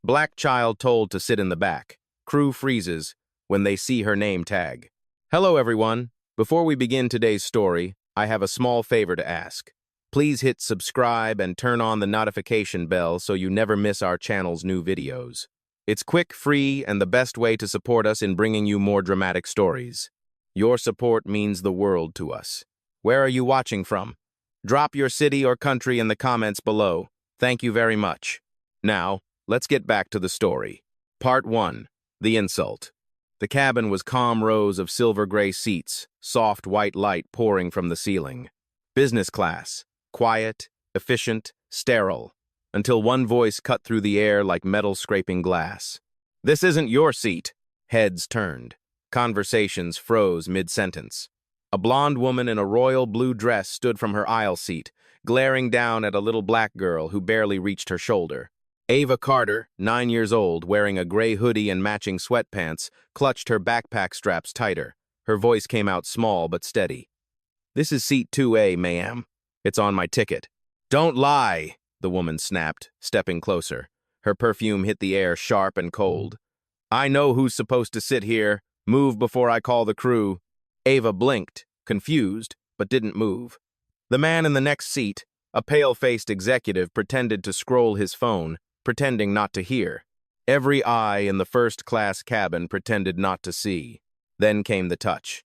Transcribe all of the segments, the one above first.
Black child told to sit in the back. Crew freezes when they see her name tag. Hello, everyone. Before we begin today's story, I have a small favor to ask. Please hit subscribe and turn on the notification bell so you never miss our channel's new videos. It's quick, free, and the best way to support us in bringing you more dramatic stories. Your support means the world to us. Where are you watching from? Drop your city or country in the comments below. Thank you very much. Now, let's get back to the story. Part 1. The Insult. The cabin was calm rows of silver-gray seats, soft white light pouring from the ceiling. Business class, quiet, efficient, sterile, until one voice cut through the air like metal scraping glass. This isn't your seat. Heads turned. Conversations froze mid-sentence. A blonde woman in a royal blue dress stood from her aisle seat, glaring down at a little black girl who barely reached her shoulder. Ava Carter, 9 years old, wearing a gray hoodie and matching sweatpants, clutched her backpack straps tighter. Her voice came out small but steady. "This is seat 2A, ma'am. It's on my ticket." "Don't lie," the woman snapped, stepping closer. Her perfume hit the air sharp and cold. "I know who's supposed to sit here. Move before I call the crew." Ava blinked, confused, but didn't move. The man in the next seat, a pale-faced executive, pretended to scroll his phone, pretending not to hear. Every eye in the first-class cabin pretended not to see. Then came the touch.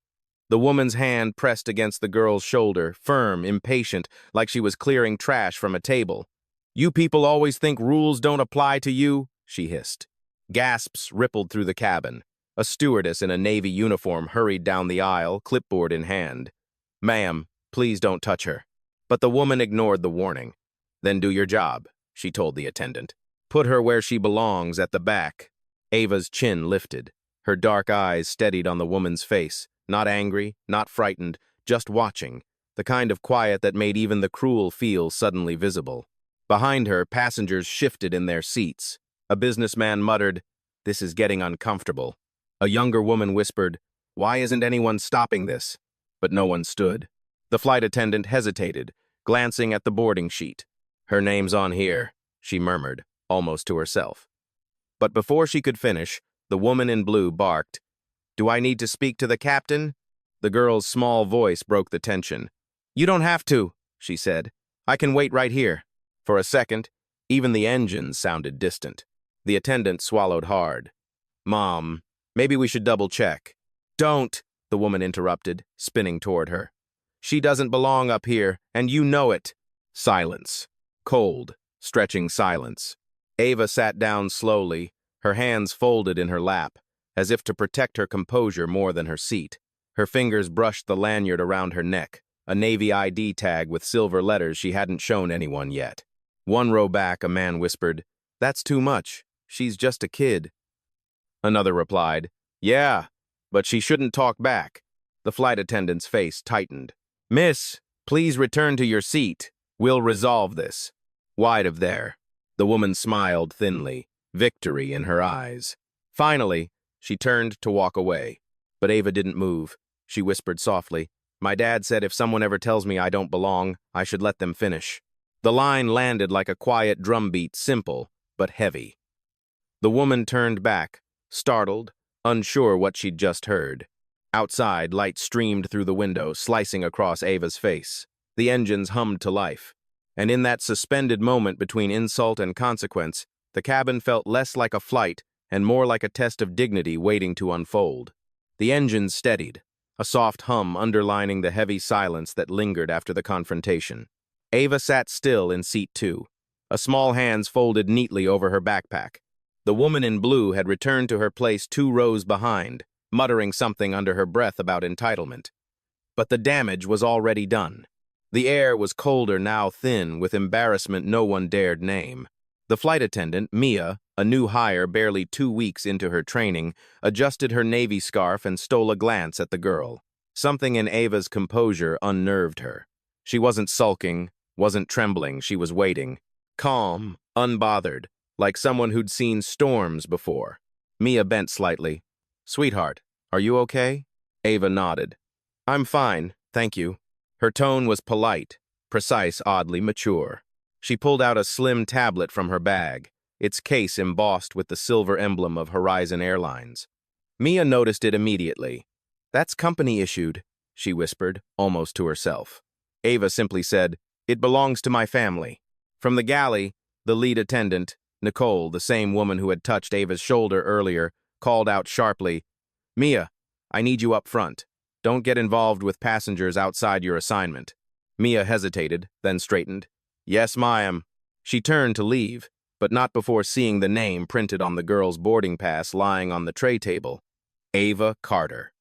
The woman's hand pressed against the girl's shoulder, firm, impatient, like she was clearing trash from a table. "You people always think rules don't apply to you," she hissed. Gasps rippled through the cabin. A stewardess in a Navy uniform hurried down the aisle, clipboard in hand. "Ma'am, please don't touch her." But the woman ignored the warning. "Then do your job," she told the attendant. "Put her where she belongs, at the back." Ava's chin lifted. Her dark eyes steadied on the woman's face, not angry, not frightened, just watching, the kind of quiet that made even the cruel feel suddenly visible. Behind her, passengers shifted in their seats. A businessman muttered, "This is getting uncomfortable." A younger woman whispered, "Why isn't anyone stopping this?" But no one stood. The flight attendant hesitated, glancing at the boarding sheet. "Her name's on here," she murmured, almost to herself. But before she could finish, the woman in blue barked, "Do I need to speak to the captain?" The girl's small voice broke the tension. "You don't have to," she said. "I can wait right here." For a second, even the engines sounded distant. The attendant swallowed hard. "Mom, maybe we should double-check." "Don't," the woman interrupted, spinning toward her. "She doesn't belong up here, and you know it." Silence. Cold, stretching silence. Ava sat down slowly, her hands folded in her lap, as if to protect her composure more than her seat. Her fingers brushed the lanyard around her neck, a Navy ID tag with silver letters she hadn't shown anyone yet. One row back, a man whispered, "That's too much. She's just a kid." Another replied, "Yeah, but she shouldn't talk back." The flight attendant's face tightened. "Miss, please return to your seat. We'll resolve this." Wide of there. The woman smiled thinly, victory in her eyes. Finally, she turned to walk away. But Ava didn't move. She whispered softly, "My dad said if someone ever tells me I don't belong, I should let them finish." The line landed like a quiet drumbeat, simple, but heavy. The woman turned back, startled, unsure what she'd just heard. Outside, light streamed through the window, slicing across Ava's face. The engines hummed to life. And in that suspended moment between insult and consequence, the cabin felt less like a flight and more like a test of dignity waiting to unfold. The engines steadied, a soft hum underlining the heavy silence that lingered after the confrontation. Ava sat still in seat 2, a small hands folded neatly over her backpack. The woman in blue had returned to her place 2 rows behind, muttering something under her breath about entitlement. But the damage was already done. The air was colder, now thin, with embarrassment no one dared name. The flight attendant, Mia, a new hire barely 2 weeks into her training, adjusted her Navy scarf and stole a glance at the girl. Something in Ava's composure unnerved her. She wasn't sulking, wasn't trembling, she was waiting. Calm, unbothered, like someone who'd seen storms before. Mia bent slightly. "Sweetheart, are you okay?" Ava nodded. "I'm fine, thank you." Her tone was polite, precise, oddly mature. She pulled out a slim tablet from her bag. its case embossed with the silver emblem of Horizon Airlines. Mia noticed it immediately. "That's company issued," she whispered, almost to herself. Ava simply said, "It belongs to my family." From the galley, the lead attendant, Nicole, the same woman who had touched Ava's shoulder earlier, called out sharply, "Mia, I need you up front. Don't get involved with passengers outside your assignment." Mia hesitated, then straightened. "Yes, ma'am." She turned to leave, but not before seeing the name printed on the girl's boarding pass lying on the tray table. Ava Carter.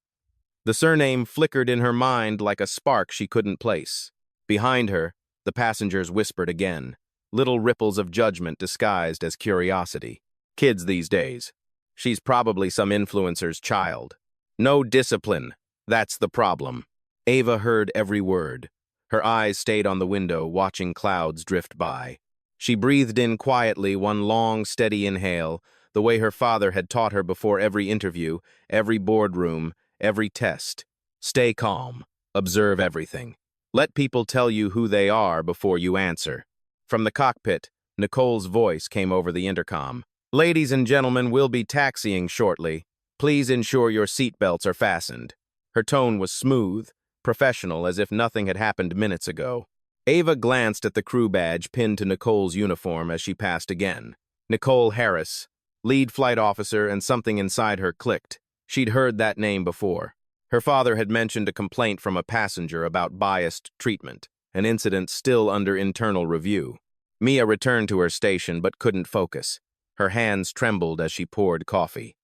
The surname flickered in her mind like a spark she couldn't place. Behind her, the passengers whispered again, little ripples of judgment disguised as curiosity. Kids these days. She's probably some influencer's child. No discipline. That's the problem. Ava heard every word. Her eyes stayed on the window, watching clouds drift by. She breathed in quietly one long, steady inhale, the way her father had taught her before every interview, every boardroom, every test. Stay calm. Observe everything. Let people tell you who they are before you answer. From the cockpit, Nicole's voice came over the intercom. "Ladies and gentlemen, we'll be taxiing shortly. Please ensure your seatbelts are fastened." Her tone was smooth, professional, as if nothing had happened minutes ago. Ava glanced at the crew badge pinned to Nicole's uniform as she passed again. Nicole Harris, lead flight officer, and something inside her clicked. She'd heard that name before. Her father had mentioned a complaint from a passenger about biased treatment, an incident still under internal review. Mia returned to her station but couldn't focus. Her hands trembled as she poured coffee.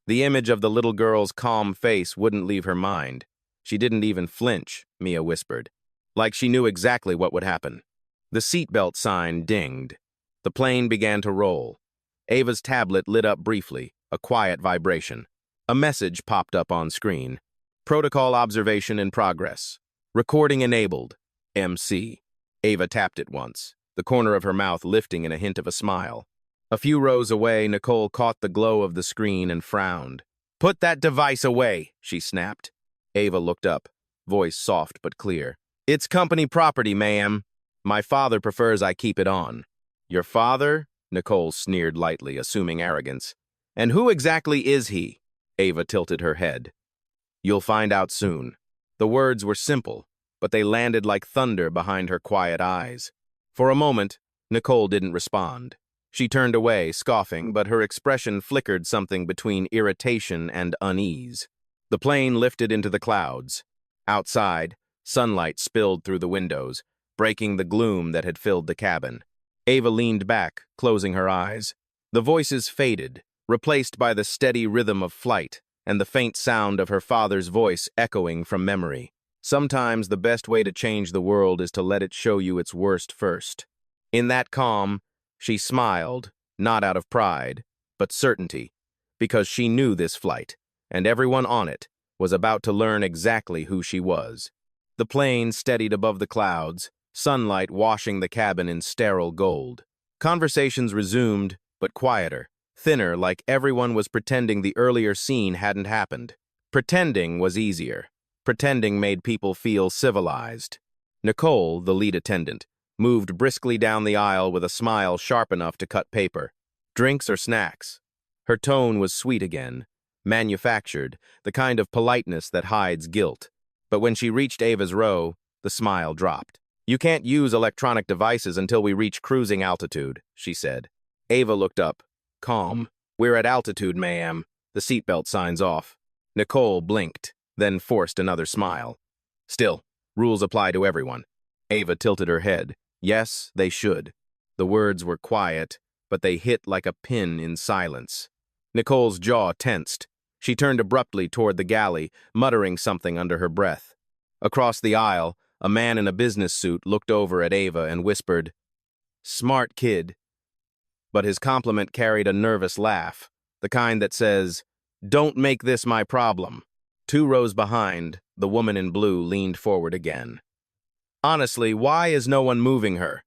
The image of the little girl's calm face wouldn't leave her mind. She didn't even flinch, Mia whispered, like she knew exactly what would happen. The seatbelt sign dinged. The plane began to roll. Ava's tablet lit up briefly, a quiet vibration. A message popped up on screen. "Protocol observation in progress. Recording enabled. MC." Ava tapped it once, the corner of her mouth lifting in a hint of a smile. A few rows away, Nicole caught the glow of the screen and frowned. "Put that device away," she snapped. Ava looked up, voice soft but clear. "It's company property, ma'am. My father prefers I keep it on." "Your father?" Nicole sneered lightly, assuming arrogance. "And who exactly is he?" Ava tilted her head. "You'll find out soon." The words were simple, but they landed like thunder behind her quiet eyes. For a moment, Nicole didn't respond. She turned away, scoffing, but her expression flickered something between irritation and unease. The plane lifted into the clouds. Outside, sunlight spilled through the windows, breaking the gloom that had filled the cabin. Ava leaned back, closing her eyes. The voices faded, replaced by the steady rhythm of flight and the faint sound of her father's voice echoing from memory. Sometimes the best way to change the world is to let it show you its worst first. In that calm, she smiled, not out of pride, but certainty, because she knew this flight, and everyone on it, was about to learn exactly who she was. The plane steadied above the clouds, sunlight washing the cabin in sterile gold. Conversations resumed, but quieter, thinner, like everyone was pretending the earlier scene hadn't happened. Pretending was easier. Pretending made people feel civilized. Nicole, the lead attendant, moved briskly down the aisle with a smile sharp enough to cut paper. "Drinks or snacks?" Her tone was sweet again, manufactured, the kind of politeness that hides guilt. But when she reached Ava's row, the smile dropped. "You can't use electronic devices until we reach cruising altitude," she said. Ava looked up, calm. "We're at altitude, ma'am. The seatbelt sign's off." Nicole blinked, then forced another smile. "Still, rules apply to everyone." Ava tilted her head. Yes, they should. The words were quiet, but they hit like a pin in silence. Nicole's jaw tensed. She turned abruptly toward the galley, muttering something under her breath. Across the aisle, a man in a business suit looked over at Ava and whispered, "Smart kid." But his compliment carried a nervous laugh, the kind that says, "Don't make this my problem." 2 rows behind, the woman in blue leaned forward again. "Honestly, why is no one moving her?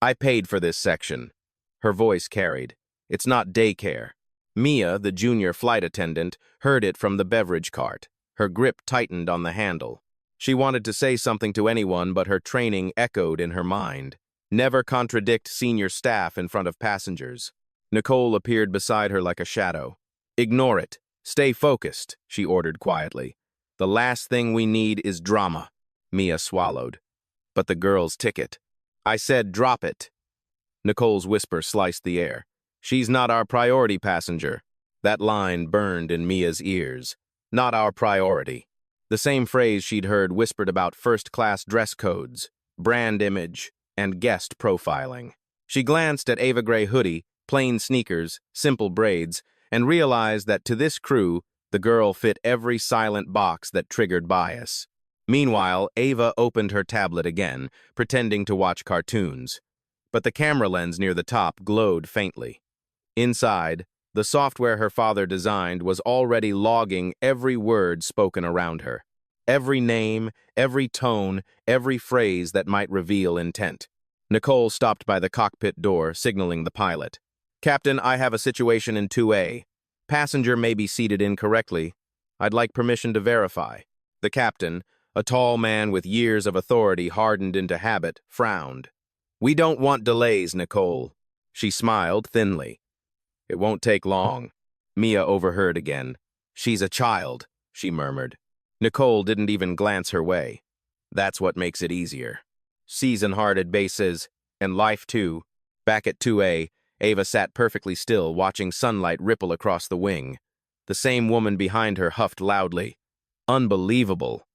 I paid for this section." Her voice carried. "It's not daycare." Mia, the junior flight attendant, heard it from the beverage cart. Her grip tightened on the handle. She wanted to say something to anyone, but her training echoed in her mind. Never contradict senior staff in front of passengers. Nicole appeared beside her like a shadow. Ignore it. Stay focused, she ordered quietly. The last thing we need is drama. Mia swallowed. But the girl's ticket. I said drop it. Nicole's whisper sliced the air. She's not our priority passenger. That line burned in Mia's ears. Not our priority. The same phrase she'd heard whispered about first-class dress codes, brand image, and guest profiling. She glanced at Ava Gray hoodie, plain sneakers, simple braids, and realized that to this crew, the girl fit every silent box that triggered bias. Meanwhile, Ava opened her tablet again, pretending to watch cartoons. But the camera lens near the top glowed faintly. Inside, the software her father designed was already logging every word spoken around her. Every name, every tone, every phrase that might reveal intent. Nicole stopped by the cockpit door, signaling the pilot. Captain, I have a situation in 2A. Passenger may be seated incorrectly. I'd like permission to verify. The captain, a tall man with years of authority hardened into habit, frowned. We don't want delays, Nicole. She smiled thinly. It won't take long. Mia overheard again. She's a child, she murmured. Nicole didn't even glance her way. That's what makes it easier. Season-hearted bases, and life too. Back at 2A, Ava sat perfectly still, watching sunlight ripple across the wing. The same woman behind her huffed loudly. Unbelievable.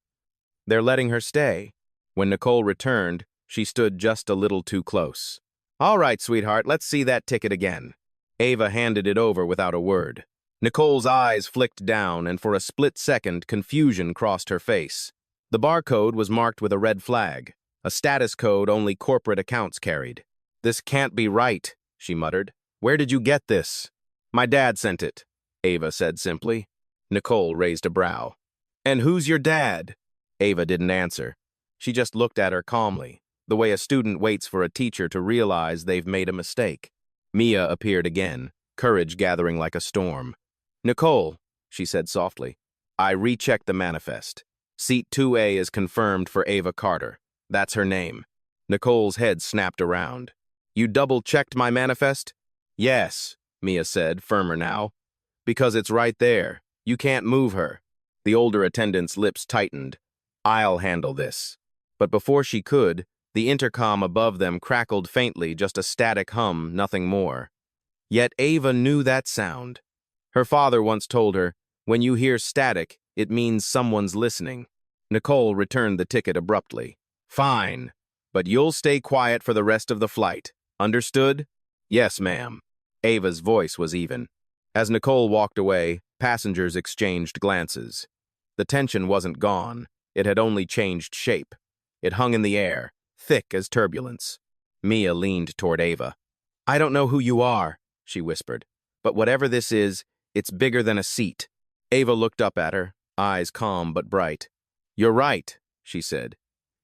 They're letting her stay. When Nicole returned, she stood just a little too close. All right, sweetheart, let's see that ticket again. Ava handed it over without a word. Nicole's eyes flicked down, and for a split second, confusion crossed her face. The barcode was marked with a red flag, a status code only corporate accounts carried. This can't be right, she muttered. Where did you get this? My dad sent it, Ava said simply. Nicole raised a brow. And who's your dad? Ava didn't answer. She just looked at her calmly, the way a student waits for a teacher to realize they've made a mistake. Mia appeared again, courage gathering like a storm. Nicole, she said softly, I rechecked the manifest. Seat 2A is confirmed for Ava Carter. That's her name. Nicole's head snapped around. You double-checked my manifest? Yes, Mia said, firmer now. Because it's right there. You can't move her. The older attendant's lips tightened. I'll handle this. But before she could, the intercom above them crackled faintly, just a static hum, nothing more. Yet Ava knew that sound. Her father once told her, when you hear static, it means someone's listening. Nicole returned the ticket abruptly. Fine, but you'll stay quiet for the rest of the flight. Understood? Yes, ma'am. Ava's voice was even. As Nicole walked away, passengers exchanged glances. The tension wasn't gone. It had only changed shape. It hung in the air, thick as turbulence. Mia leaned toward Ava. I don't know who you are, she whispered, but whatever this is, it's bigger than a seat. Ava looked up at her, eyes calm but bright. You're right, she said.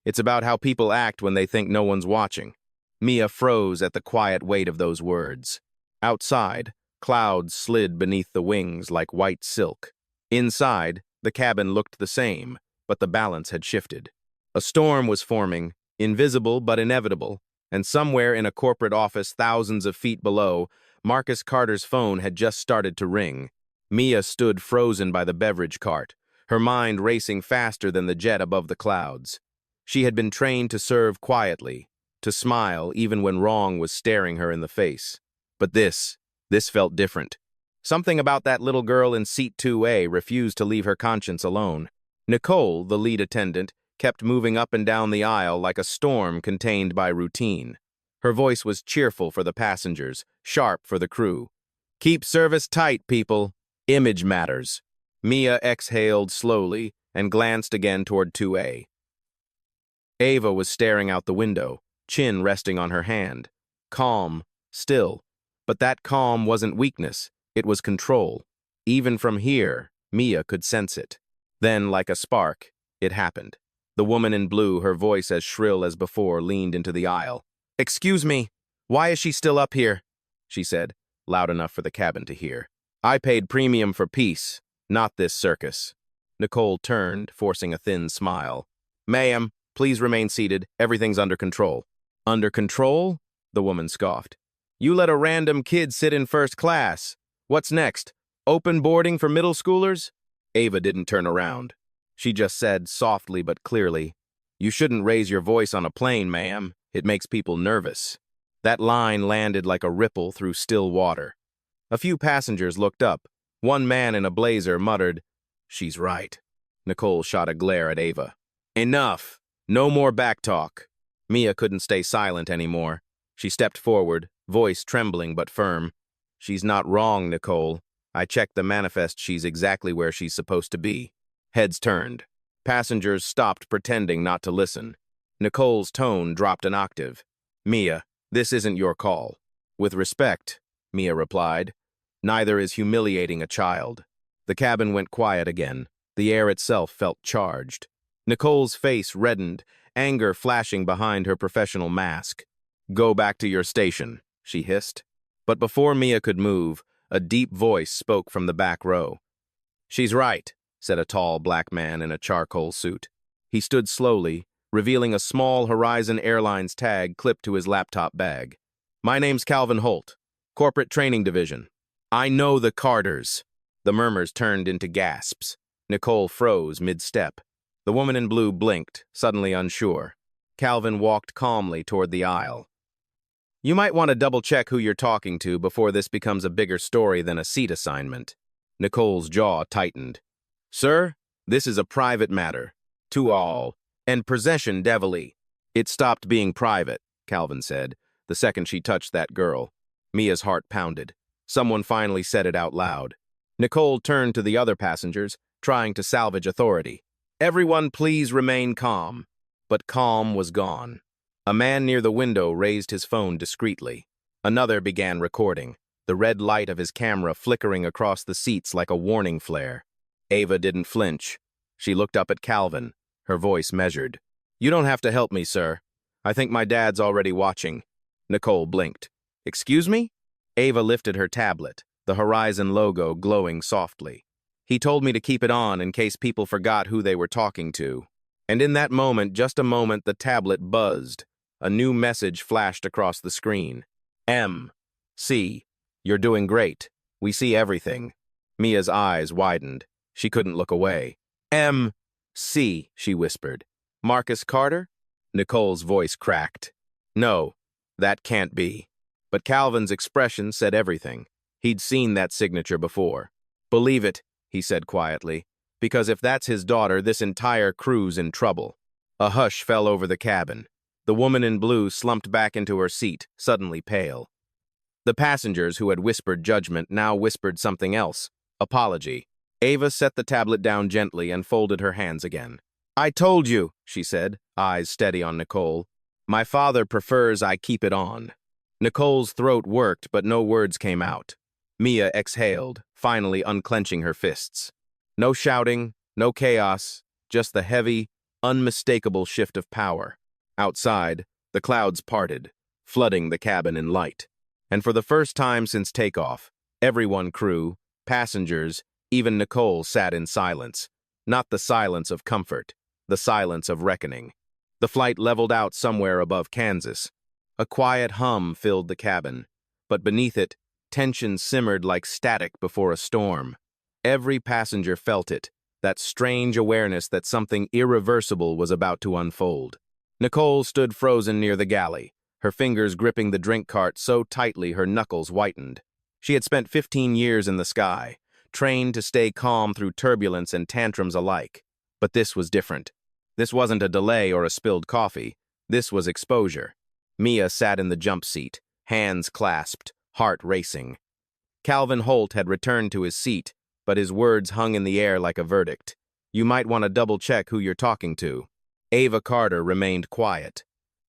It's about how people act when they think no one's watching. Mia froze at the quiet weight of those words. Outside, clouds slid beneath the wings like white silk. Inside, the cabin looked the same, but the balance had shifted. A storm was forming, invisible but inevitable, and somewhere in a corporate office thousands of feet below, Marcus Carter's phone had just started to ring. Mia stood frozen by the beverage cart, her mind racing faster than the jet above the clouds. She had been trained to serve quietly, to smile even when wrong was staring her in the face. But this felt different. Something about that little girl in seat 2A refused to leave her conscience alone. Nicole, the lead attendant, kept moving up and down the aisle like a storm contained by routine. Her voice was cheerful for the passengers, sharp for the crew. Keep service tight, people. Image matters. Mia exhaled slowly and glanced again toward 2A. Ava was staring out the window, chin resting on her hand. Calm, still. But that calm wasn't weakness, it was control. Even from here, Mia could sense it. Then, like a spark, it happened. The woman in blue, her voice as shrill as before, leaned into the aisle. Excuse me, why is she still up here? She said, loud enough for the cabin to hear. I paid premium for peace, not this circus. Nicole turned, forcing a thin smile. Ma'am, please remain seated. Everything's under control. Under control? The woman scoffed. You let a random kid sit in first class. What's next? Open boarding for middle schoolers? Ava didn't turn around. She just said, softly but clearly, "You shouldn't raise your voice on a plane, ma'am. It makes people nervous." That line landed like a ripple through still water. A few passengers looked up. One man in a blazer muttered, "She's right." Nicole shot a glare at Ava. "Enough! No more backtalk." Mia couldn't stay silent anymore. She stepped forward, voice trembling but firm. "She's not wrong, Nicole. I checked the manifest. She's exactly where she's supposed to be." Heads turned. Passengers stopped pretending not to listen. Nicole's tone dropped an octave. "Mia, this isn't your call." "With respect," Mia replied. "Neither is humiliating a child." The cabin went quiet again. The air itself felt charged. Nicole's face reddened, anger flashing behind her professional mask. "Go back to your station," she hissed. But before Mia could move, a deep voice spoke from the back row. "She's right," said a tall black man in a charcoal suit. He stood slowly, revealing a small Horizon Airlines tag clipped to his laptop bag. "My name's Calvin Holt, Corporate Training Division. I know the Carters." The murmurs turned into gasps. Nicole froze mid-step. The woman in blue blinked, suddenly unsure. Calvin walked calmly toward the aisle. "You might want to double-check who you're talking to before this becomes a bigger story than a seat assignment." Nicole's jaw tightened. "Sir, this is a private matter. To all. And possession devilly." "It stopped being private," Calvin said, the second she touched that girl. Mia's heart pounded. Someone finally said it out loud. Nicole turned to the other passengers, trying to salvage authority. "Everyone please remain calm." But calm was gone. A man near the window raised his phone discreetly. Another began recording, the red light of his camera flickering across the seats like a warning flare. Ava didn't flinch. She looked up at Calvin, her voice measured. "You don't have to help me, sir. I think my dad's already watching." Nicole blinked. "Excuse me?" Ava lifted her tablet, the Horizon logo glowing softly. "He told me to keep it on in case people forgot who they were talking to." And in that moment, just a moment, the tablet buzzed. A new message flashed across the screen. "M.C. You're doing great. We see everything." Mia's eyes widened. She couldn't look away. "M.C., she whispered. "Marcus Carter?" Nicole's voice cracked. "No, that can't be." But Calvin's expression said everything. He'd seen that signature before. "Believe it," he said quietly, "because if that's his daughter, this entire crew's in trouble." A hush fell over the cabin. The woman in blue slumped back into her seat, suddenly pale. The passengers who had whispered judgment now whispered something else. Apology. Ava set the tablet down gently and folded her hands again. "I told you," she said, eyes steady on Nicole. "My father prefers I keep it on." Nicole's throat worked, but no words came out. Mia exhaled, finally unclenching her fists. No shouting, no chaos, just the heavy, unmistakable shift of power. Outside, the clouds parted, flooding the cabin in light. And for the first time since takeoff, everyone, crew, passengers, even Nicole, sat in silence. Not the silence of comfort, the silence of reckoning. The flight leveled out somewhere above Kansas. A quiet hum filled the cabin, but beneath it, tension simmered like static before a storm. Every passenger felt it, that strange awareness that something irreversible was about to unfold. Nicole stood frozen near the galley, her fingers gripping the drink cart so tightly her knuckles whitened. She had spent 15 years in the sky, trained to stay calm through turbulence and tantrums alike. But this was different. This wasn't a delay or a spilled coffee. This was exposure. Mia sat in the jump seat, hands clasped, heart racing. Calvin Holt had returned to his seat, but his words hung in the air like a verdict. "You might want to double-check who you're talking to." Ava Carter remained quiet.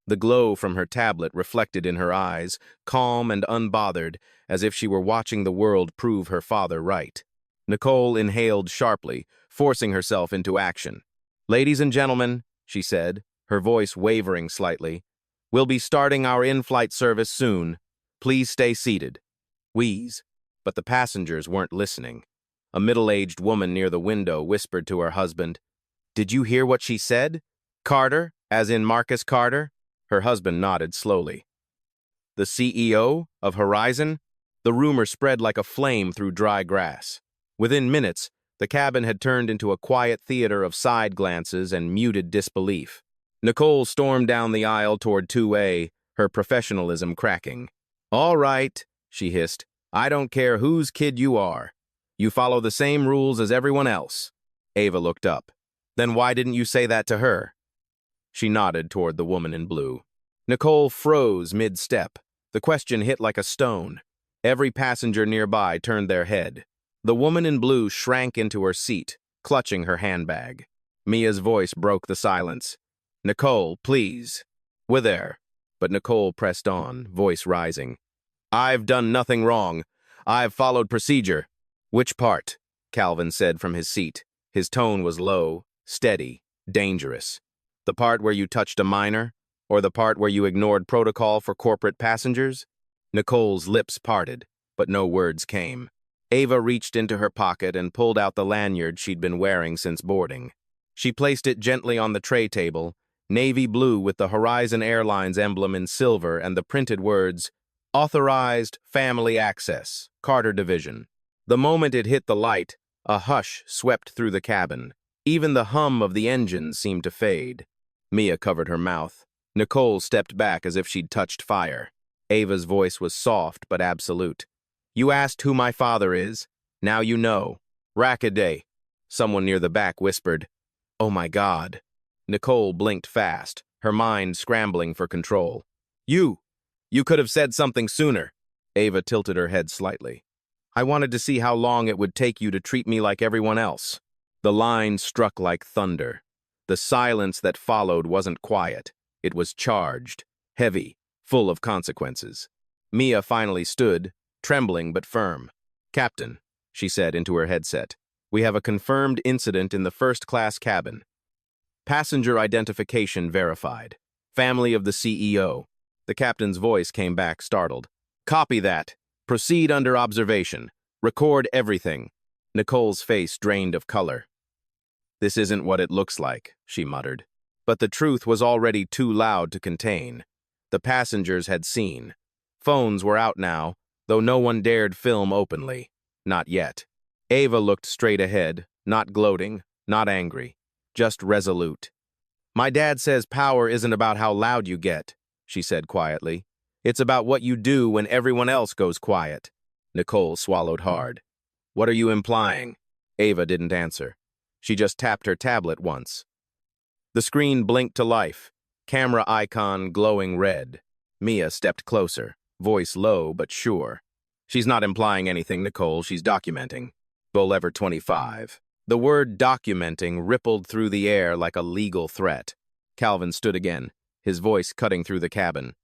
The glow from her tablet reflected in her eyes, calm and unbothered, as if she were watching the world prove her father right. Nicole inhaled sharply, forcing herself into action. "Ladies and gentlemen," she said, her voice wavering slightly, "we'll be starting our in-flight service soon. Please stay seated." Wheeze. But the passengers weren't listening. A middle-aged woman near the window whispered to her husband, "Did you hear what she said? Carter, as in Marcus Carter?" Her husband nodded slowly. The CEO of Horizon? The rumor spread like a flame through dry grass. Within minutes, the cabin had turned into a quiet theater of side glances and muted disbelief. Nicole stormed down the aisle toward 2A, her professionalism cracking. "All right," she hissed. "I don't care whose kid you are. You follow the same rules as everyone else." Ava looked up. "Then why didn't you say that to her?" She nodded toward the woman in blue. Nicole froze mid-step. The question hit like a stone. Every passenger nearby turned their head. The woman in blue shrank into her seat, clutching her handbag. Mia's voice broke the silence. "Nicole, please." "We're there." But Nicole pressed on, voice rising. "I've done nothing wrong. I've followed procedure." "Which part?" Calvin said from his seat. His tone was low, steady, dangerous. "The part where you touched a minor? Or the part where you ignored protocol for corporate passengers?" Nicole's lips parted, but no words came. Ava reached into her pocket and pulled out the lanyard she'd been wearing since boarding. She placed it gently on the tray table, navy blue with the Horizon Airlines emblem in silver and the printed words, "Authorized Family Access, Carter Division." The moment it hit the light, a hush swept through the cabin. Even the hum of the engine seemed to fade. Mia covered her mouth. Nicole stepped back as if she'd touched fire. Ava's voice was soft but absolute. "You asked who my father is. Now you know. Rackaday." Someone near the back whispered, "Oh my God." Nicole blinked fast, her mind scrambling for control. You could have said something sooner." Ava tilted her head slightly. "I wanted to see how long it would take you to treat me like everyone else." The line struck like thunder. The silence that followed wasn't quiet. It was charged, heavy, full of consequences. Mia finally stood, trembling but firm. "Captain," she said into her headset, "we have a confirmed incident in the first-class cabin. Passenger identification verified. Family of the CEO." The captain's voice came back startled. "Copy that. Proceed under observation. Record everything." Nicole's face drained of color. "This isn't what it looks like," she muttered. But the truth was already too loud to contain. The passengers had seen. Phones were out now, though no one dared film openly. Not yet. Ava looked straight ahead, not gloating, not angry, just resolute. "My dad says power isn't about how loud you get," she said quietly. "It's about what you do when everyone else goes quiet." Nicole swallowed hard. "What are you implying?" Ava didn't answer. She just tapped her tablet once. The screen blinked to life, camera icon glowing red. Mia stepped closer, voice low but sure. "She's not implying anything, Nicole. She's documenting." Bolivar 25. The word documenting rippled through the air like a legal threat. Calvin stood again, his voice cutting through the cabin.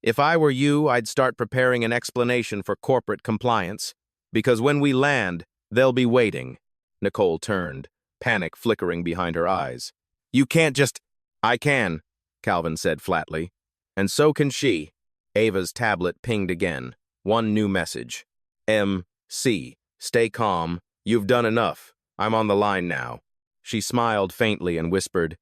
"If I were you, I'd start preparing an explanation for corporate compliance, because when we land, they'll be waiting." Nicole turned, panic flickering behind her eyes. "You can't just—" "I can," Calvin said flatly. "And so can she." Ava's tablet pinged again. One new message. "M.C. Stay calm. You've done enough. I'm on the line now." She smiled faintly and whispered,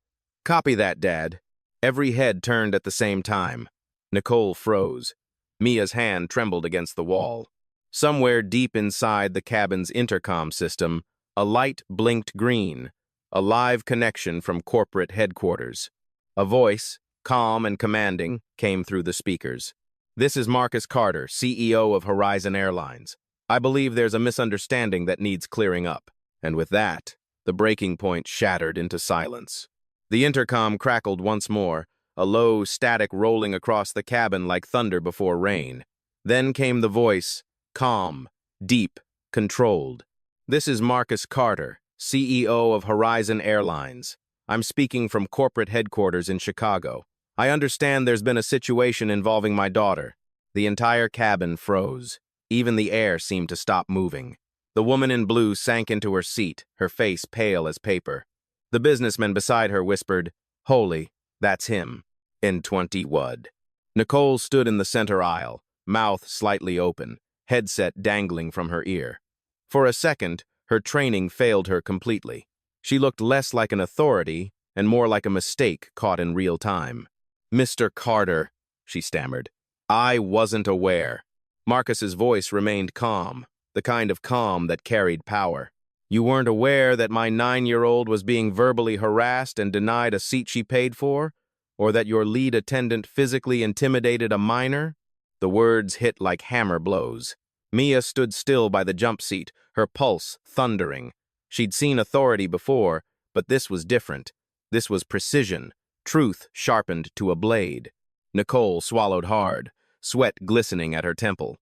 "Copy that, Dad." Every head turned at the same time. Nicole froze. Mia's hand trembled against the wall. Somewhere deep inside the cabin's intercom system, a light blinked green, a live connection from corporate headquarters. A voice, calm and commanding, came through the speakers. "This is Marcus Carter, CEO of Horizon Airlines. I believe there's a misunderstanding that needs clearing up." And with that, the breaking point shattered into silence. The intercom crackled once more, a low static rolling across the cabin like thunder before rain. Then came the voice, calm, deep, controlled. "This is Marcus Carter, CEO of Horizon Airlines. I'm speaking from corporate headquarters in Chicago. I understand there's been a situation involving my daughter." The entire cabin froze. Even the air seemed to stop moving. The woman in blue sank into her seat, her face pale as paper. The businessman beside her whispered, "Holy, that's him." In 20 Wud. Nicole stood in the center aisle, mouth slightly open, headset dangling from her ear. For a second, her training failed her completely. She looked less like an authority and more like a mistake caught in real time. "Mr. Carter," she stammered. I wasn't aware. Marcus's voice remained calm, the kind of calm that carried power. You weren't aware that my 9-year-old was being verbally harassed and denied a seat she paid for? Or that your lead attendant physically intimidated a minor? The words hit like hammer blows. Mia stood still by the jump seat, her pulse thundering. She'd seen authority before, but this was different. This was precision, truth sharpened to a blade. Nicole swallowed hard, sweat glistening at her temple.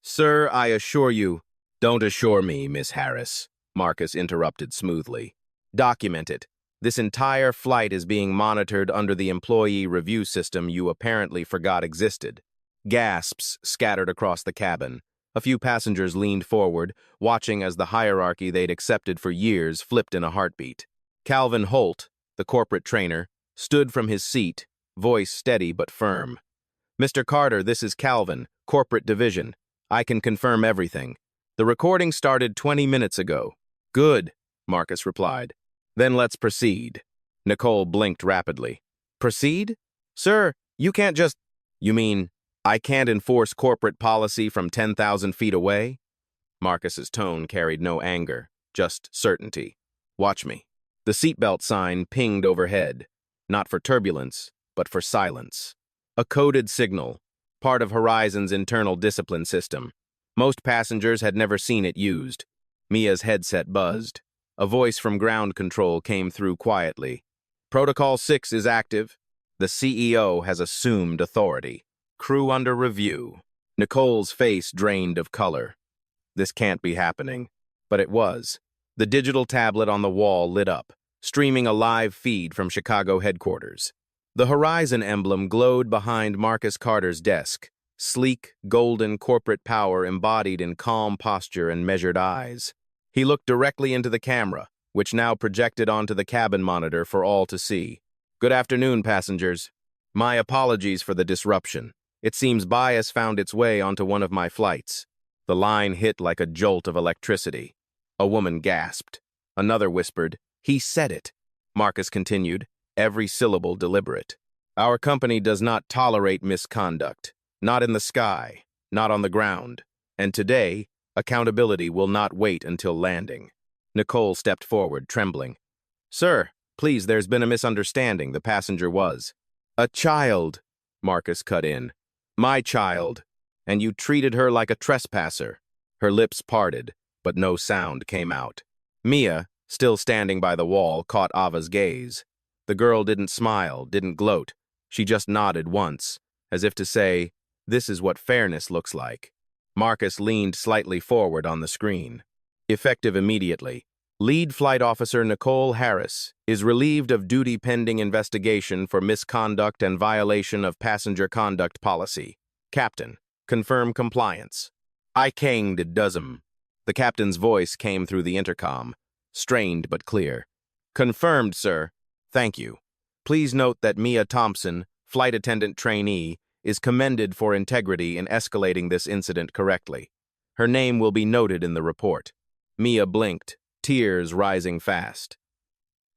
Sir, I assure you— Don't assure me, Miss Harris, Marcus interrupted smoothly. Document it. This entire flight is being monitored under the employee review system you apparently forgot existed. Gasps scattered across the cabin. A few passengers leaned forward, watching as the hierarchy they'd accepted for years flipped in a heartbeat. Calvin Holt, the corporate trainer, stood from his seat, voice steady but firm. Mr. Carter, this is Calvin, corporate division. I can confirm everything. The recording started 20 minutes ago. Good, Marcus replied. Then let's proceed. Nicole blinked rapidly. Proceed? Sir, you can't just— You mean I can't enforce corporate policy from 10,000 feet away? Marcus's tone carried no anger, just certainty. Watch me. The seatbelt sign pinged overhead, not for turbulence, but for silence. A coded signal, part of Horizon's internal discipline system. Most passengers had never seen it used. Mia's headset buzzed. A voice from ground control came through quietly. Protocol 6 is active. The CEO has assumed authority. Crew under review. Nicole's face drained of color. This can't be happening. But it was. The digital tablet on the wall lit up, streaming a live feed from Chicago headquarters. The Horizon emblem glowed behind Marcus Carter's desk, sleek, golden corporate power embodied in calm posture and measured eyes. He looked directly into the camera, which now projected onto the cabin monitor for all to see. Good afternoon, passengers. My apologies for the disruption. It seems bias found its way onto one of my flights. The line hit like a jolt of electricity. A woman gasped. Another whispered, "He said it." Marcus continued, every syllable deliberate. Our company does not tolerate misconduct. Not in the sky, not on the ground. And today, accountability will not wait until landing. Nicole stepped forward, trembling. Sir, please, there's been a misunderstanding, the passenger was. A child, Marcus cut in. My child. And you treated her like a trespasser. Her lips parted, but no sound came out. Mia, still standing by the wall, caught Ava's gaze. The girl didn't smile, didn't gloat. She just nodded once, as if to say, this is what fairness looks like. Marcus leaned slightly forward on the screen. Effective immediately. Lead Flight Officer Nicole Harris is relieved of duty pending investigation for misconduct and violation of passenger conduct policy. Captain, confirm compliance. I canged does'm. The captain's voice came through the intercom, strained but clear. Confirmed, sir. Thank you. Please note that Mia Thompson, flight attendant trainee, is commended for integrity in escalating this incident correctly. Her name will be noted in the report. Mia blinked, tears rising fast.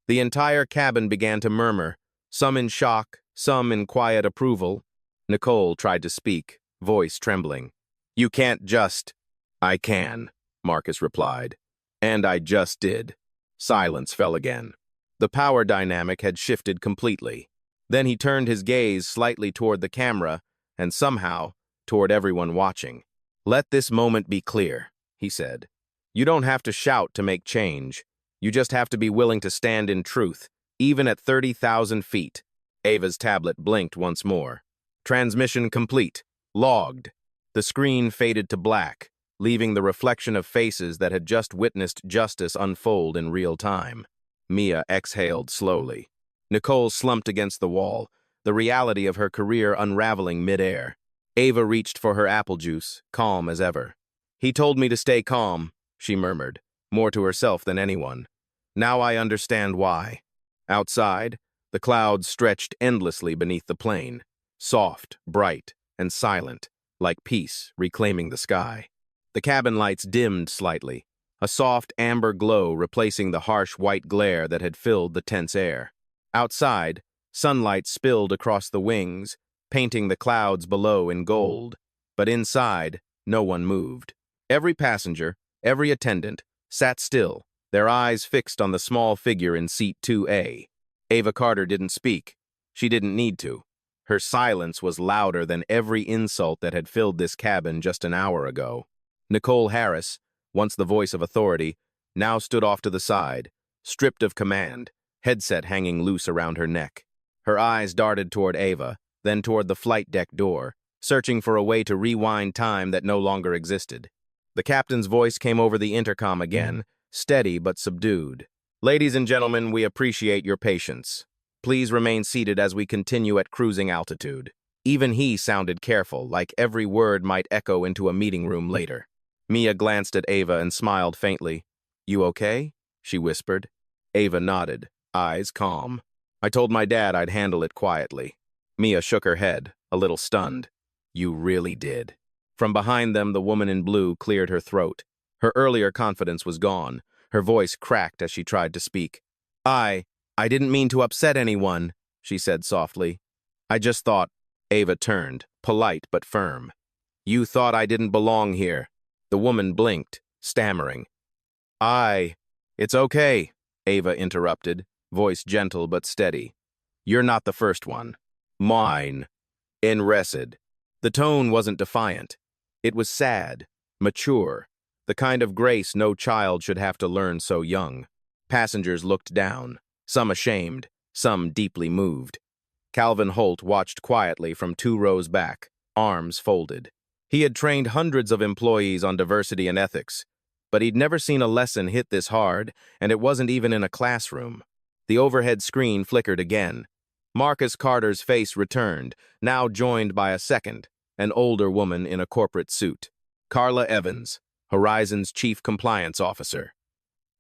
The entire cabin began to murmur, some in shock, some in quiet approval. Nicole tried to speak, voice trembling. You can't just— I can, Marcus replied. And I just did. Silence fell again. The power dynamic had shifted completely. Then he turned his gaze slightly toward the camera and somehow toward everyone watching. Let this moment be clear, he said. You don't have to shout to make change. You just have to be willing to stand in truth, even at 30,000 feet. Ava's tablet blinked once more. Transmission complete. Logged. The screen faded to black, leaving the reflection of faces that had just witnessed justice unfold in real time. Mia exhaled slowly. Nicole slumped against the wall, the reality of her career unraveling midair. Ava reached for her apple juice, calm as ever. He told me to stay calm, she murmured, more to herself than anyone. Now I understand why. Outside, the clouds stretched endlessly beneath the plane, soft, bright, and silent, like peace reclaiming the sky. The cabin lights dimmed slightly, a soft amber glow replacing the harsh white glare that had filled the tense air. Outside, sunlight spilled across the wings, painting the clouds below in gold. But inside, no one moved. Every passenger, every attendant, sat still, their eyes fixed on the small figure in seat 2A. Ava Carter didn't speak. She didn't need to. Her silence was louder than every insult that had filled this cabin just an hour ago. Nicole Harris, once the voice of authority, now stood off to the side, stripped of command, headset hanging loose around her neck. Her eyes darted toward Ava, then toward the flight deck door, searching for a way to rewind time that no longer existed. The captain's voice came over the intercom again, steady but subdued. "Ladies and gentlemen, we appreciate your patience. Please remain seated as we continue at cruising altitude." Even he sounded careful, like every word might echo into a meeting room later. Mia glanced at Ava and smiled faintly. "You okay?" she whispered. Ava nodded, eyes calm. "I told my dad I'd handle it quietly." Mia shook her head, a little stunned. "You really did." From behind them, the woman in blue cleared her throat. Her earlier confidence was gone. Her voice cracked as she tried to speak. I didn't mean to upset anyone," she said softly. "I just thought—" Ava turned, polite but firm. "You thought I didn't belong here." The woman blinked, stammering. "It's okay," Ava interrupted, voice gentle but steady. "You're not the first one. Mine. Enrested." The tone wasn't defiant. It was sad, mature, the kind of grace no child should have to learn so young. Passengers looked down, some ashamed, some deeply moved. Calvin Holt watched quietly from 2 rows back, arms folded. He had trained hundreds of employees on diversity and ethics, but he'd never seen a lesson hit this hard, and it wasn't even in a classroom. The overhead screen flickered again. Marcus Carter's face returned, now joined by a second, an older woman in a corporate suit. Carla Evans, Horizon's chief compliance officer.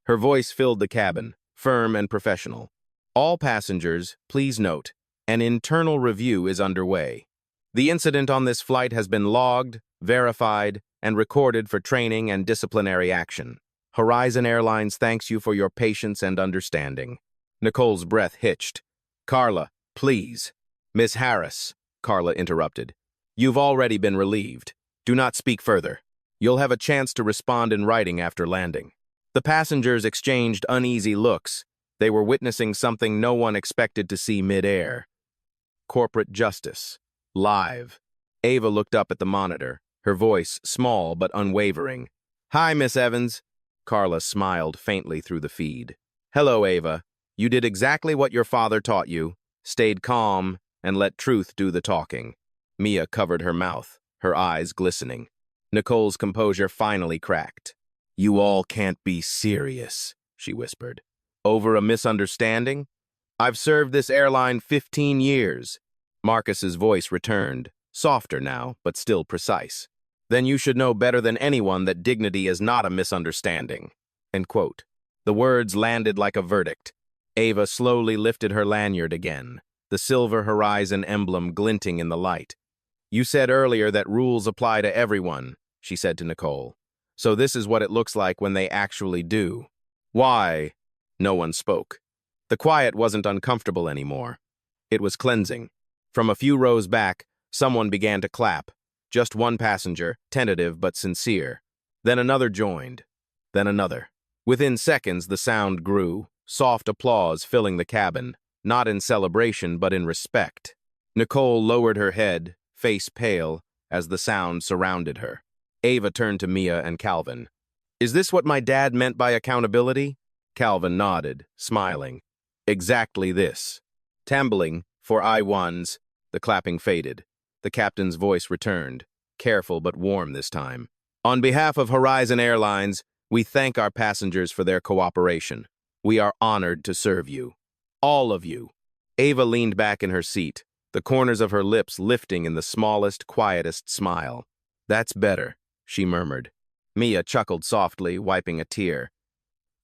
Her voice filled the cabin, firm and professional. "All passengers, please note, an internal review is underway. The incident on this flight has been logged, verified, and recorded for training and disciplinary action. Horizon Airlines thanks you for your patience and understanding." Nicole's breath hitched. "Carla, please." "Miss Harris," Carla interrupted. "You've already been relieved. Do not speak further. You'll have a chance to respond in writing after landing." The passengers exchanged uneasy looks. They were witnessing something no one expected to see mid-air. Corporate justice. Live. Ava looked up at the monitor, her voice small but unwavering. "Hi, Miss Evans." Carla smiled faintly through the feed. "Hello, Ava. You did exactly what your father taught you, stayed calm, and let truth do the talking." Mia covered her mouth, her eyes glistening. Nicole's composure finally cracked. "You all can't be serious," she whispered. "Over a misunderstanding? I've served this airline 15 years. Marcus's voice returned, softer now, but still precise. "Then you should know better than anyone that dignity is not a misunderstanding." End quote. The words landed like a verdict. Ava slowly lifted her lanyard again, the silver Horizon emblem glinting in the light. "You said earlier that rules apply to everyone," she said to Nicole. "So this is what it looks like when they actually do." "Why?" No one spoke. The quiet wasn't uncomfortable anymore. It was cleansing. From a few rows back, someone began to clap. Just one passenger, tentative but sincere. Then another joined. Then another. Within seconds, the sound grew, soft applause filling the cabin, not in celebration but in respect. Nicole lowered her head, face pale, as the sound surrounded her. Ava turned to Mia and Calvin. "Is this what my dad meant by accountability?" Calvin nodded, smiling. "Exactly this." Tambling, for I-1s, the clapping faded. The captain's voice returned, careful but warm this time. "On behalf of Horizon Airlines, we thank our passengers for their cooperation. We are honored to serve you. All of you." Ava leaned back in her seat, the corners of her lips lifting in the smallest, quietest smile. "That's better," she murmured. Mia chuckled softly, wiping a tear.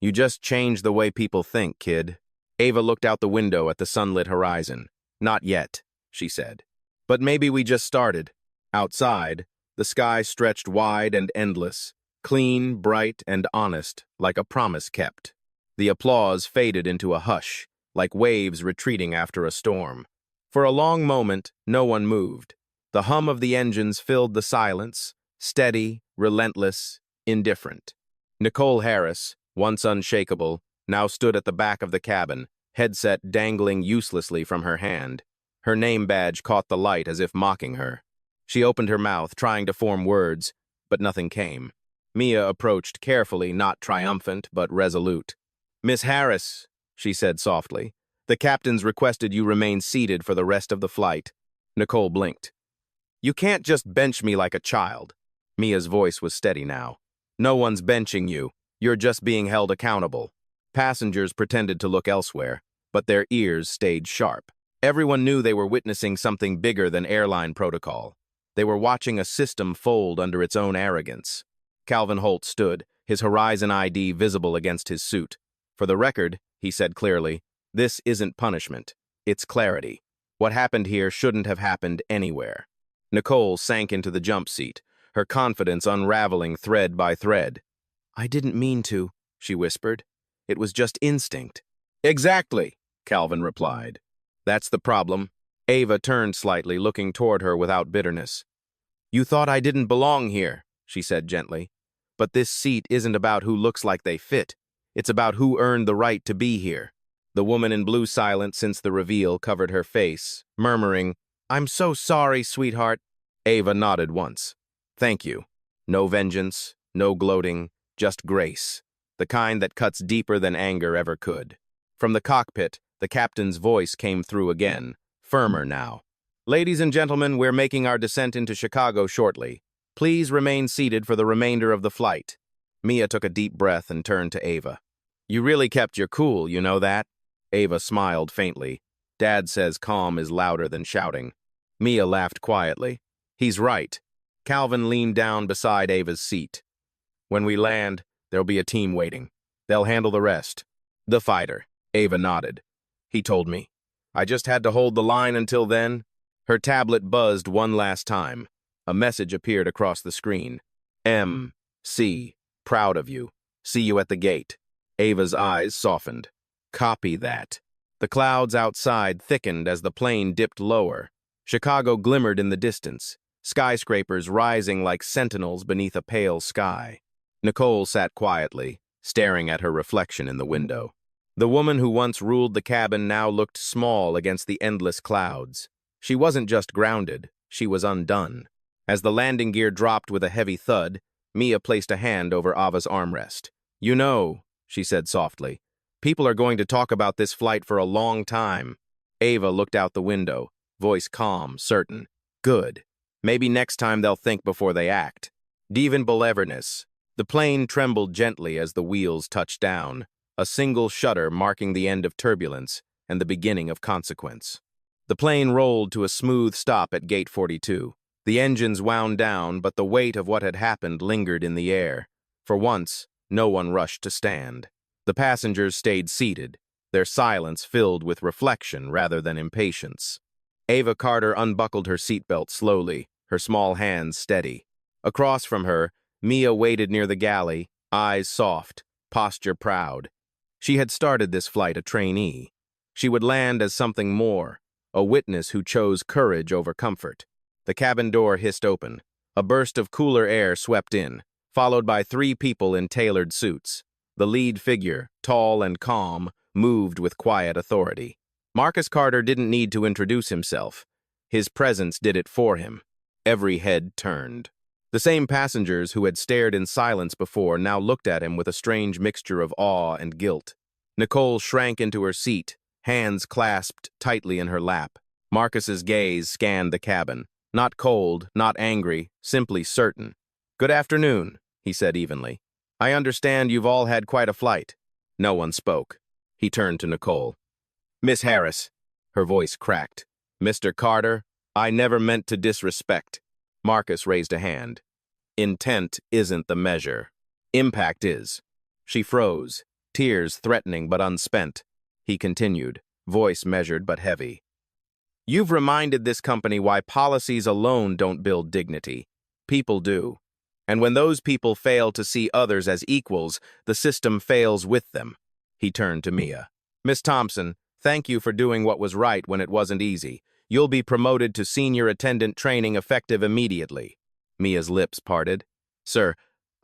"You just changed the way people think, kid." Ava looked out the window at the sunlit horizon. "Not yet," she said. "But maybe we just started." Outside, the sky stretched wide and endless, clean, bright, and honest, like a promise kept. The applause faded into a hush, like waves retreating after a storm. For a long moment, no one moved. The hum of the engines filled the silence, steady, relentless, indifferent. Nicole Harris, once unshakable, now stood at the back of the cabin, headset dangling uselessly from her hand. Her name badge caught the light as if mocking her. She opened her mouth, trying to form words, but nothing came. Mia approached carefully, not triumphant, but resolute. "Miss Harris," she said softly, "the captain's requested you remain seated for the rest of the flight." Nicole blinked. "You can't just bench me like a child." Mia's voice was steady now. "No one's benching you. You're just being held accountable." Passengers pretended to look elsewhere, but their ears stayed sharp. Everyone knew they were witnessing something bigger than airline protocol. They were watching a system fold under its own arrogance. Calvin Holt stood, his Horizon ID visible against his suit. "For the record," he said clearly, "this isn't punishment. It's clarity. What happened here shouldn't have happened anywhere." Nicole sank into the jump seat, her confidence unraveling thread by thread. "I didn't mean to," she whispered. "It was just instinct." "Exactly," Calvin replied. "That's the problem." Ava turned slightly, looking toward her without bitterness. "You thought I didn't belong here," she said gently. "But this seat isn't about who looks like they fit. It's about who earned the right to be here." The woman in blue silence since the reveal covered her face, murmuring, "I'm so sorry, sweetheart." Ava nodded once. "Thank you. No vengeance, no gloating, just grace. The kind that cuts deeper than anger ever could." From the cockpit, the captain's voice came through again, firmer now. "Ladies and gentlemen, we're making our descent into Chicago shortly. Please remain seated for the remainder of the flight." Mia took a deep breath and turned to Ava. "You really kept your cool, you know that?" Ava smiled faintly. "Dad says calm is louder than shouting." Mia laughed quietly. "He's right." Calvin leaned down beside Ava's seat. "When we land, there'll be a team waiting. They'll handle the rest." "The fighter," Ava nodded. "He told me. I just had to hold the line until then." Her tablet buzzed one last time. A message appeared across the screen. "M.C. Proud of you. See you at the gate." Ava's eyes softened. "Copy that." The clouds outside thickened as the plane dipped lower. Chicago glimmered in the distance, skyscrapers rising like sentinels beneath a pale sky. Nicole sat quietly, staring at her reflection in the window. The woman who once ruled the cabin now looked small against the endless clouds. She wasn't just grounded, she was undone. As the landing gear dropped with a heavy thud, Mia placed a hand over Ava's armrest. "You know," she said softly, "people are going to talk about this flight for a long time." Ava looked out the window, voice calm, certain. "Good. Maybe next time they'll think before they act." Devon Beleverness. The plane trembled gently as the wheels touched down, a single shudder marking the end of turbulence and the beginning of consequence. The plane rolled to a smooth stop at Gate 42. The engines wound down, but the weight of what had happened lingered in the air. For once, no one rushed to stand. The passengers stayed seated, their silence filled with reflection rather than impatience. Ava Carter unbuckled her seatbelt slowly, her small hands steady. Across from her, Mia waited near the galley, eyes soft, posture proud. She had started this flight a trainee. She would land as something more, a witness who chose courage over comfort. The cabin door hissed open. A burst of cooler air swept in, followed by 3 people in tailored suits. The lead figure, tall and calm, moved with quiet authority. Marcus Carter didn't need to introduce himself. His presence did it for him. Every head turned. The same passengers who had stared in silence before now looked at him with a strange mixture of awe and guilt. Nicole shrank into her seat, hands clasped tightly in her lap. Marcus's gaze scanned the cabin. Not cold, not angry, simply certain. "Good afternoon," he said evenly. "I understand you've all had quite a flight." No one spoke. He turned to Nicole. "Miss Harris." Her voice cracked. "Mr. Carter, I never meant to disrespect." Marcus raised a hand. "Intent isn't the measure. Impact is." She froze, tears threatening but unspent. He continued, voice measured but heavy. "You've reminded this company why policies alone don't build dignity. People do. And when those people fail to see others as equals, the system fails with them." He turned to Mia. "Miss Thompson, thank you for doing what was right when it wasn't easy. You'll be promoted to senior attendant training effective immediately. Mia's lips parted. Sir,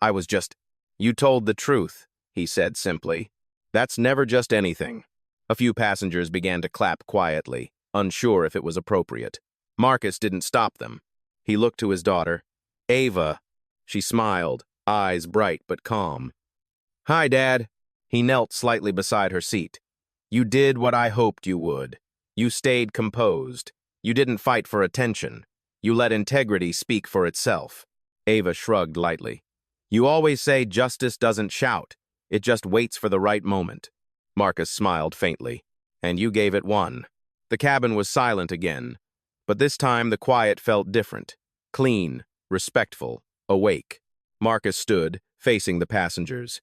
I was just... You told the truth, he said simply. That's never just anything. A few passengers began to clap quietly, unsure if it was appropriate. Marcus didn't stop them. He looked to his daughter. Ava. She smiled, eyes bright but calm. Hi, Dad. He knelt slightly beside her seat. You did what I hoped you would. You stayed composed. You didn't fight for attention. You let integrity speak for itself. Ava shrugged lightly. You always say justice doesn't shout. It just waits for the right moment. Marcus smiled faintly. And you gave it one. The cabin was silent again. But this time the quiet felt different. Clean, respectful, awake. Marcus stood, facing the passengers.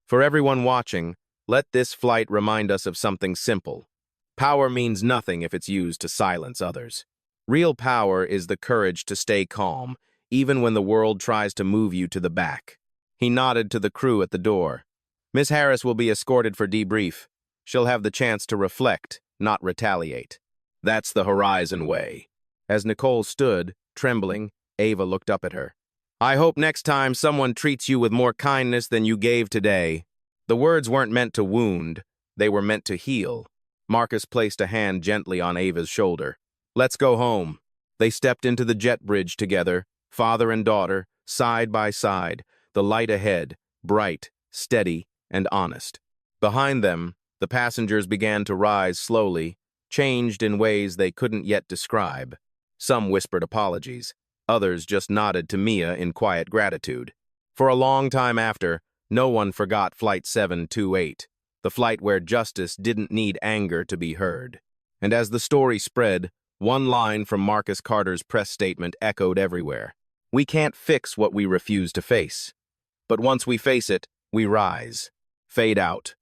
For everyone watching, let this flight remind us of something simple. Power means nothing if it's used to silence others. Real power is the courage to stay calm, even when the world tries to move you to the back. He nodded to the crew at the door. Miss Harris will be escorted for debrief. She'll have the chance to reflect, not retaliate. That's the Horizon way. As Nicole stood, trembling, Ava looked up at her. I hope next time someone treats you with more kindness than you gave today. The words weren't meant to wound. They were meant to heal. Marcus placed a hand gently on Ava's shoulder. Let's go home. They stepped into the jet bridge together, father and daughter, side by side, the light ahead, bright, steady, and honest. Behind them, the passengers began to rise slowly, changed in ways they couldn't yet describe. Some whispered apologies. Others just nodded to Mia in quiet gratitude. For a long time after, no one forgot Flight 728, the flight where justice didn't need anger to be heard. And as the story spread, one line from Marcus Carter's press statement echoed everywhere. We can't fix what we refuse to face. But once we face it, we rise. Fade out.